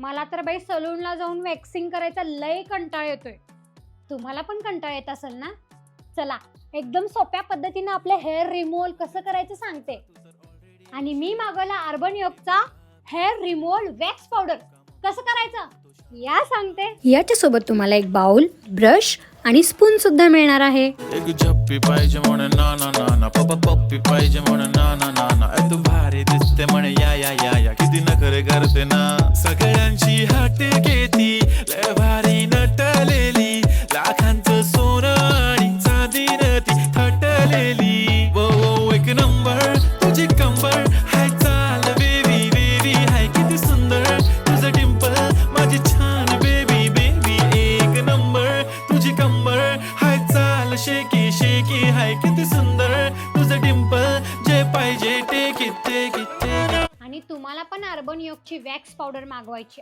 मला तर बाई सलूनला जाऊन वॅक्सिंग करायचा लय कंटाळ येतोय. तुम्हाला पण कंटाळ येत असेल ना? चला एकदम सोप्या पद्धतीने आपले हेअर रिमूव्हल कसं करायचं सांगते. आणि मी मागवला अर्बन योगचा हेअर रिमूव्हल वॅक्स पावडर. कसं करायचं या सांगते. याच्या सोबत तुम्हाला एक बाउल, ब्रश आणि स्पून सुद्धा मिळणार आहे. एक झप्पी पाहिजे म्हणे ना ना ना ना, पप्पी पाहिजे म्हणे ना ना ना ना, तू भारी दिसते म्हणे या या या या, किती नखरे करते ना, सगळ्यांची हाट घेती, लय भारी नटलेली, लाखांचं सोनं आणि चांदीनं ती थटलेली. वो वो एक नंबर तुझी कंबर, हाय चाल बेबी बेबी, हाय किती सुंदर तुझं डिंपल, माझी छान बेबी बेबी. एक नंबर तुझी कंबर, हाय चाल शेकी शेकी, हाय किती सुंदर तुझं डिंपल, जे पाहिजे take it take it take. आणि तुम्हाला पण अर्बन योगची वॅक्स पावडर मागवायची